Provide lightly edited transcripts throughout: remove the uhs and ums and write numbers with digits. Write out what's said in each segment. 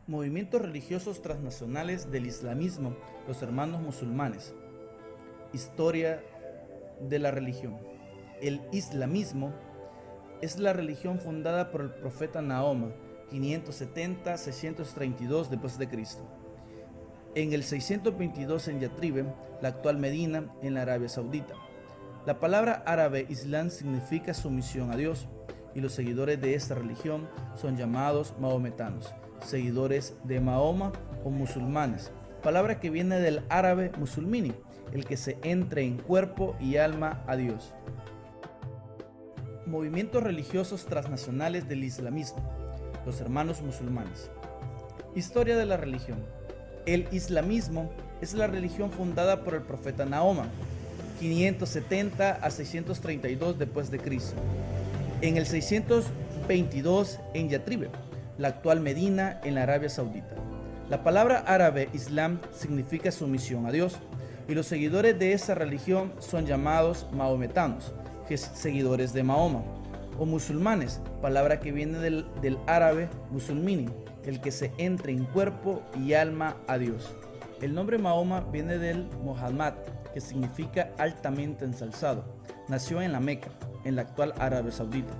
Movimientos religiosos transnacionales del islamismo, los hermanos musulmanes. Historia de la religión. El islamismo es la religión fundada por el profeta Mahoma, 570-632 d.C. En el 622 en Yathribe, la actual Medina, en la Arabia Saudita. La palabra árabe Islam significa sumisión a Dios, y los seguidores de esta religión son llamados mahometanos, seguidores de Mahoma o musulmanes, palabra que viene del árabe musulmini, el que se entre en cuerpo y alma a Dios. Movimientos religiosos transnacionales del islamismo, los hermanos musulmanes. Historia de la religión. El islamismo es la religión fundada por el profeta Mahoma, 570-632 d.C. En el 622 en Yathribe, la actual Medina, en la Arabia Saudita. La palabra árabe Islam significa sumisión a Dios, y los seguidores de esa religión son llamados mahometanos, que es seguidores de Mahoma, o musulmanes, palabra que viene del árabe musulmini, el que se entre en cuerpo y alma a Dios. El nombre Mahoma viene del Muhammad, que significa altamente ensalzado. Nació en la Meca, en la actual Arabia Saudita,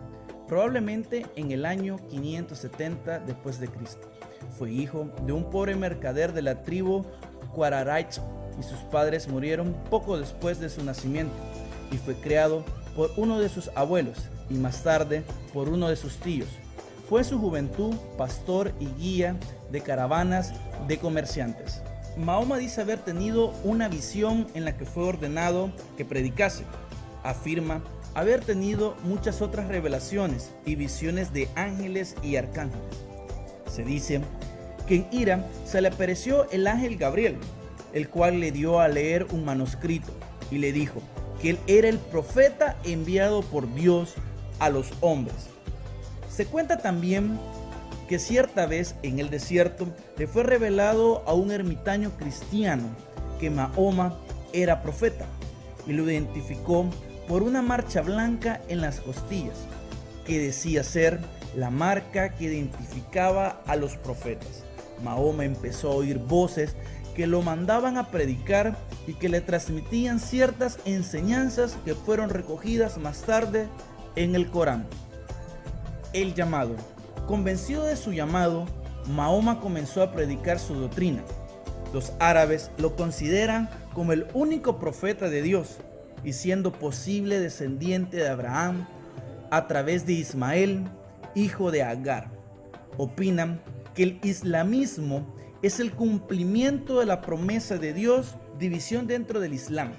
probablemente en el año 570 después de Cristo. Fue hijo de un pobre mercader de la tribu Quraysh y sus padres murieron poco después de su nacimiento, y fue criado por uno de sus abuelos y más tarde por uno de sus tíos. Fue en su juventud pastor y guía de caravanas de comerciantes. Mahoma dice haber tenido una visión en la que fue ordenado que predicase. Afirma haber tenido muchas otras revelaciones y visiones de ángeles y arcángeles. Se dice que en Ira se le apareció el ángel Gabriel, el cual le dio a leer un manuscrito y le dijo que él era el profeta enviado por Dios a los hombres. Se cuenta también que cierta vez en el desierto le fue revelado a un ermitaño cristiano que Mahoma era profeta, y lo identificó por una marcha blanca en las costillas, que decía ser la marca que identificaba a los profetas. Mahoma empezó a oír voces que lo mandaban a predicar y que le transmitían ciertas enseñanzas que fueron recogidas más tarde en el Corán. El llamado. Convencido de su llamado, Mahoma comenzó a predicar su doctrina. Los árabes lo consideran como el único profeta de Dios, y siendo posible descendiente de Abraham a través de Ismael, hijo de Agar. Opinan que el islamismo es el cumplimiento de la promesa de Dios, división dentro del Islam,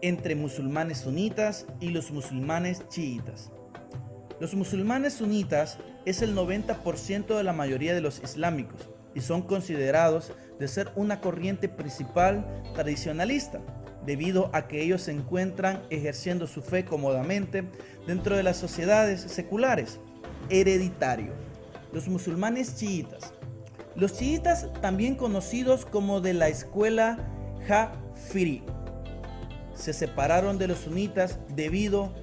entre musulmanes sunitas y los musulmanes chiitas. Los musulmanes sunitas es el 90% de la mayoría de los islámicos y son considerados de ser una corriente principal tradicionalista, debido a que ellos se encuentran ejerciendo su fe cómodamente dentro de las sociedades seculares. Hereditario. Los musulmanes chiitas. Los chiitas, también conocidos como de la escuela Jafiri, se separaron de los sunitas debido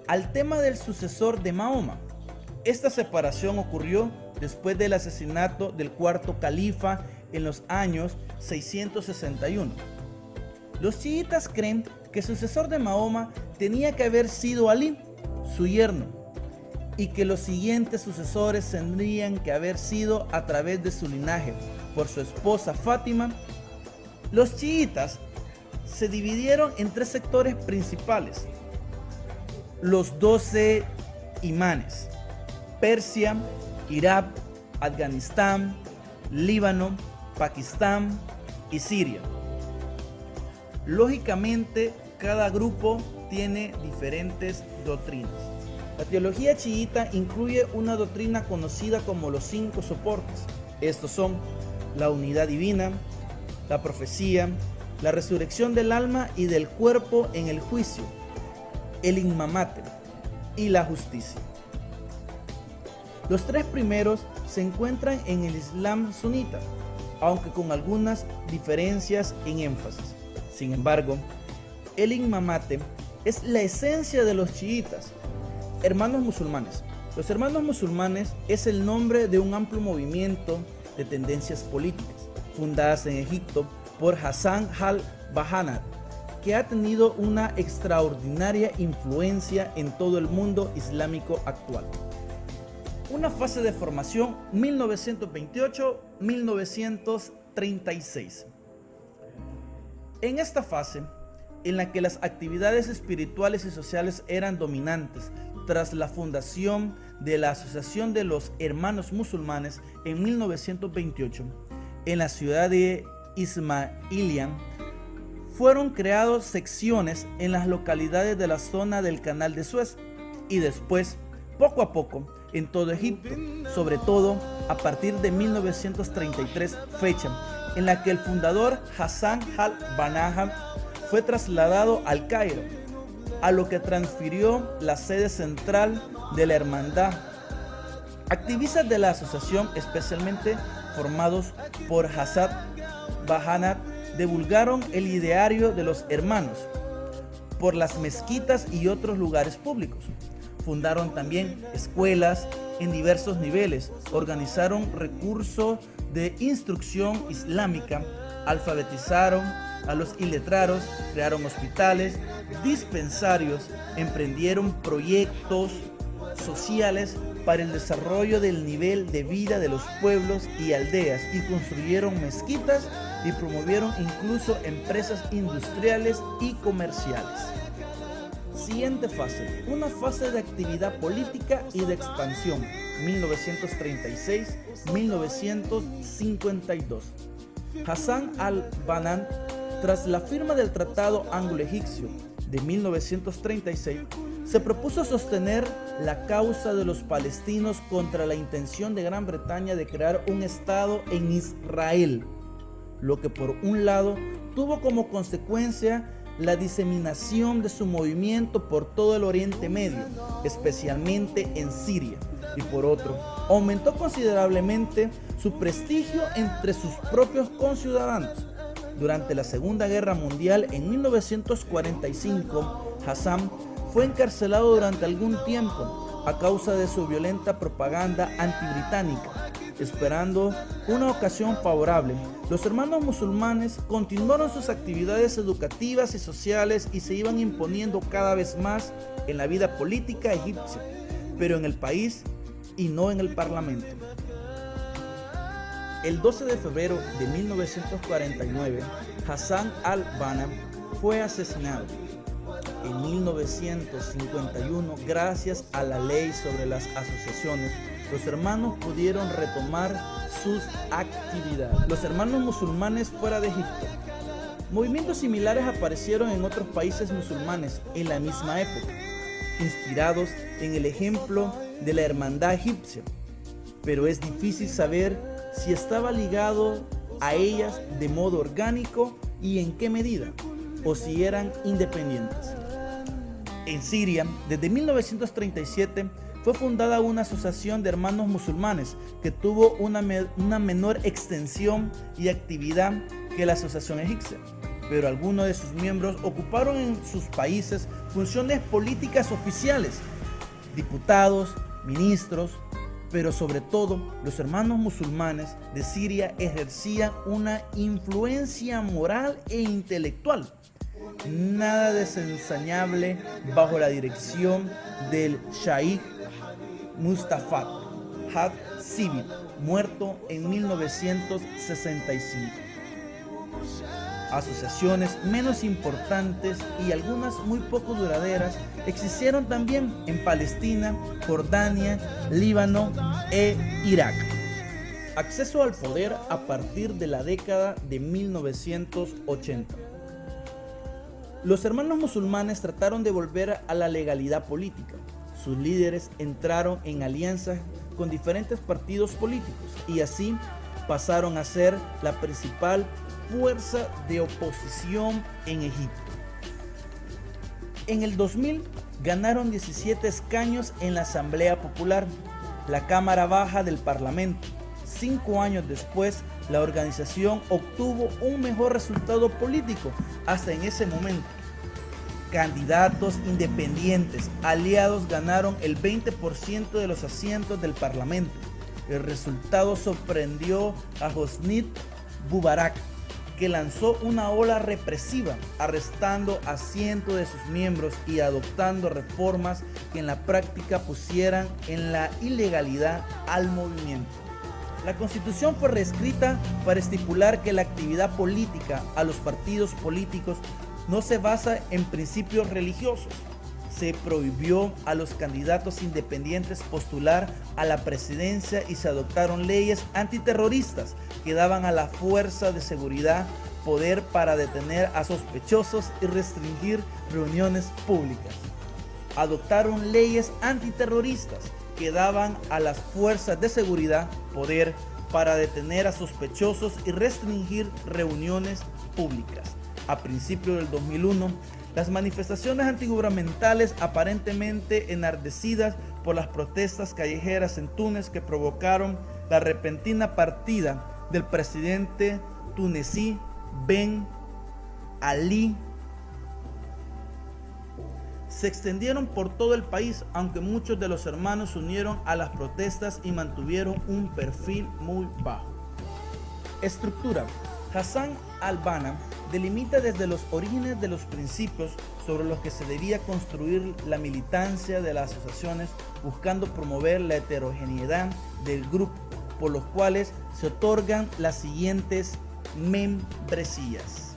al tema del sucesor de Mahoma. Esta separación ocurrió después del asesinato del cuarto califa en los años 661. Los chiitas creen que el sucesor de Mahoma tenía que haber sido Ali, su yerno, y que los siguientes sucesores tendrían que haber sido a través de su linaje por su esposa Fátima. Los chiitas se dividieron en tres sectores principales: los 12 imanes: Persia, Irak, Afganistán, Líbano, Pakistán y Siria. Lógicamente, cada grupo tiene diferentes doctrinas. La teología chiita incluye una doctrina conocida como los 5 soportes. Estos son la unidad divina, la profecía, la resurrección del alma y del cuerpo en el juicio, el imamate y la justicia. Los tres primeros se encuentran en el Islam sunita, aunque con algunas diferencias en énfasis. Sin embargo, el imamate es la esencia de los chiitas. Hermanos musulmanes. Los hermanos musulmanes es el nombre de un amplio movimiento de tendencias políticas, fundadas en Egipto por Hassan al-Banna, que ha tenido una extraordinaria influencia en todo el mundo islámico actual. Una fase de formación 1928-1936. En esta fase, en la que las actividades espirituales y sociales eran dominantes tras la fundación de la Asociación de los Hermanos Musulmanes en 1928, en la ciudad de Ismailía, fueron creadas secciones en las localidades de la zona del Canal de Suez y después, poco a poco, en todo Egipto, sobre todo a partir de 1933, fecha en la que el fundador Hassan al-Banna fue trasladado al Cairo, a lo que transfirió la sede central de la hermandad. Activistas de la asociación, especialmente formados por Hassan al-Banna, divulgaron el ideario de los hermanos por las mezquitas y otros lugares públicos. Fundaron también escuelas en diversos niveles, organizaron recursos de instrucción islámica, alfabetizaron a los iletrados, crearon hospitales, dispensarios, emprendieron proyectos sociales para el desarrollo del nivel de vida de los pueblos y aldeas y construyeron mezquitas y promovieron incluso empresas industriales y comerciales. Siguiente fase, una fase de actividad política y de expansión, 1936-1952. Hassan al-Banna, tras la firma del Tratado Anglo-Egipcio de 1936, se propuso sostener la causa de los palestinos contra la intención de Gran Bretaña de crear un Estado en Israel, lo que por un lado tuvo como consecuencia la diseminación de su movimiento por todo el Oriente Medio, especialmente en Siria, y por otro, aumentó considerablemente su prestigio entre sus propios conciudadanos. Durante la Segunda Guerra Mundial, en 1945, Hassan fue encarcelado durante algún tiempo a causa de su violenta propaganda antibritánica. Esperando una ocasión favorable, los hermanos musulmanes continuaron sus actividades educativas y sociales y se iban imponiendo cada vez más en la vida política egipcia, pero en el país y no en el parlamento. El 12 de febrero de 1949, Hassan al-Banna fue asesinado. En 1951, gracias a la ley sobre las asociaciones, los hermanos pudieron retomar sus actividades. Los hermanos musulmanes fuera de Egipto. Movimientos similares aparecieron en otros países musulmanes en la misma época, inspirados en el ejemplo de la hermandad egipcia, pero es difícil saber si estaba ligado a ellas de modo orgánico y en qué medida, o si eran independientes. En Siria, desde 1937, fue fundada una asociación de hermanos musulmanes que tuvo una menor extensión y actividad que la asociación egipcia, pero algunos de sus miembros ocuparon en sus países funciones políticas oficiales, diputados, ministros, pero sobre todo los hermanos musulmanes de Siria ejercían una influencia moral e intelectual nada desensañable bajo la dirección del Shaykh Mustafa Had-Sibi, muerto en 1965. Asociaciones menos importantes y algunas muy poco duraderas existieron también en Palestina, Jordania, Líbano e Irak. Acceso al poder a partir de la década de 1980. Los hermanos musulmanes trataron de volver a la legalidad política. Sus líderes entraron en alianzas con diferentes partidos políticos y así pasaron a ser la principal fuerza de oposición en Egipto. En el 2000 ganaron 17 escaños en la Asamblea Popular, la Cámara Baja del Parlamento. 5 años después, la organización obtuvo un mejor resultado político hasta en ese momento. Candidatos independientes aliados ganaron el 20% de los asientos del Parlamento. El resultado sorprendió a Hosni Mubarak, que lanzó una ola represiva, arrestando a cientos de sus miembros y adoptando reformas que en la práctica pusieran en la ilegalidad al movimiento. La Constitución fue reescrita para estipular que la actividad política a los partidos políticos no se basa en principios religiosos. Se prohibió a los candidatos independientes postular a la presidencia y se adoptaron leyes antiterroristas que daban a la fuerza de seguridad poder para detener a sospechosos y restringir reuniones públicas. Adoptaron leyes antiterroristas que daban a las fuerzas de seguridad poder para detener a sospechosos y restringir reuniones públicas. A principios del 2001, las manifestaciones antigubernamentales aparentemente enardecidas por las protestas callejeras en Túnez que provocaron la repentina partida del presidente tunecí Ben Ali se extendieron por todo el país, aunque muchos de los hermanos se unieron a las protestas y mantuvieron un perfil muy bajo. Estructura. Hassan al-Banna delimita desde los orígenes de los principios sobre los que se debía construir la militancia de las asociaciones, buscando promover la heterogeneidad del grupo, por los cuales se otorgan las siguientes membresías.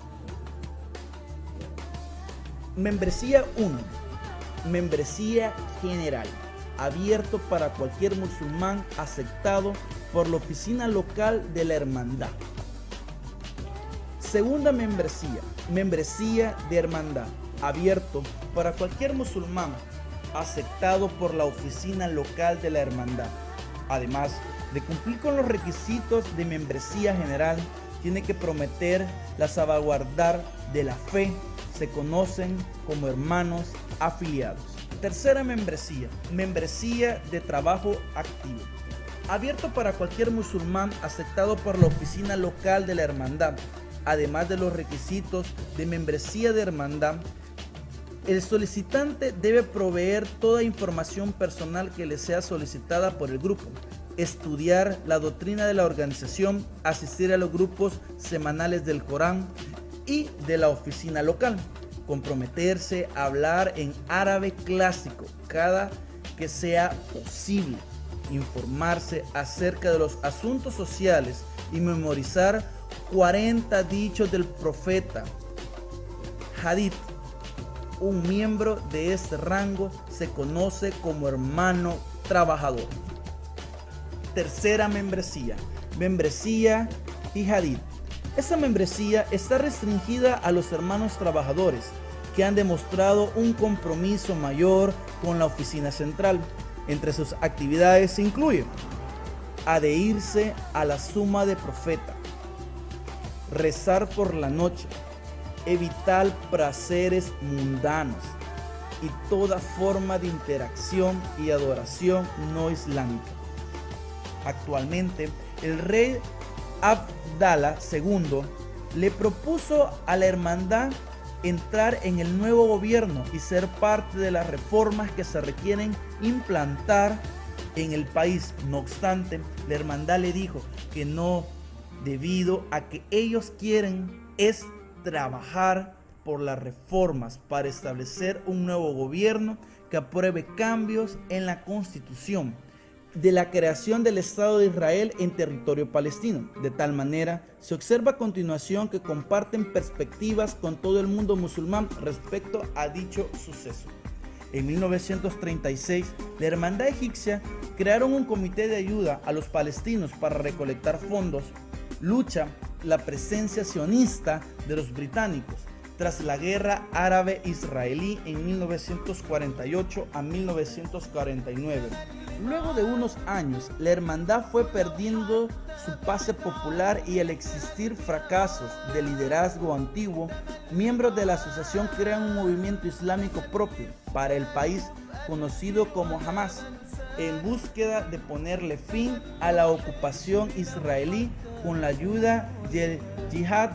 Membresía 1. Membresía general, abierto para cualquier musulmán aceptado por la oficina local de la hermandad. Segunda membresía, membresía de hermandad, abierto para cualquier musulmán aceptado por la oficina local de la hermandad. Además de cumplir con los requisitos de membresía general, tiene que prometer la salvaguardar de la fe. Se conocen como hermanos afiliados. Tercera membresía, membresía de trabajo activo, abierto para cualquier musulmán aceptado por la oficina local de la hermandad. Además de los requisitos de membresía de hermandad, el solicitante debe proveer toda información personal que le sea solicitada por el grupo, estudiar la doctrina de la organización, asistir a los grupos semanales del Corán y de la oficina local, comprometerse a hablar en árabe clásico cada que sea posible, informarse acerca de los asuntos sociales y memorizar 40 dichos del profeta. Hadith. Un miembro de este rango se conoce como hermano trabajador. Tercera membresía, membresía y Hadith. Esta membresía está restringida a los hermanos trabajadores que han demostrado un compromiso mayor con la oficina central. Entre sus actividades se incluye adherirse a la suma de profeta, rezar por la noche, evitar placeres mundanos y toda forma de interacción y adoración no islámica. Actualmente, el rey Abdalá II le propuso a la hermandad entrar en el nuevo gobierno y ser parte de las reformas que se requieren implantar en el país. No obstante, la hermandad le dijo que no, debido a que ellos quieren es trabajar por las reformas para establecer un nuevo gobierno que apruebe cambios en la Constitución de la creación del Estado de Israel en territorio palestino. De tal manera, se observa a continuación que comparten perspectivas con todo el mundo musulmán respecto a dicho suceso. En 1936, la hermandad egipcia crearon un comité de ayuda a los palestinos para recolectar fondos. Lucha la presencia sionista de los británicos tras la guerra árabe-israelí en 1948 a 1949. Luego de unos años, la hermandad fue perdiendo su base popular y al existir fracasos de liderazgo antiguo, miembros de la asociación crean un movimiento islámico propio para el país conocido como Hamas, en búsqueda de ponerle fin a la ocupación israelí con la ayuda del yihad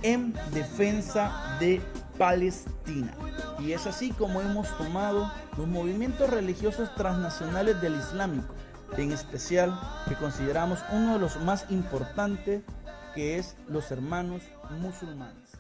en defensa de Palestina. Y es así como hemos tomado los movimientos religiosos transnacionales del islámico en especial que consideramos uno de los más importantes, que es los hermanos musulmanes.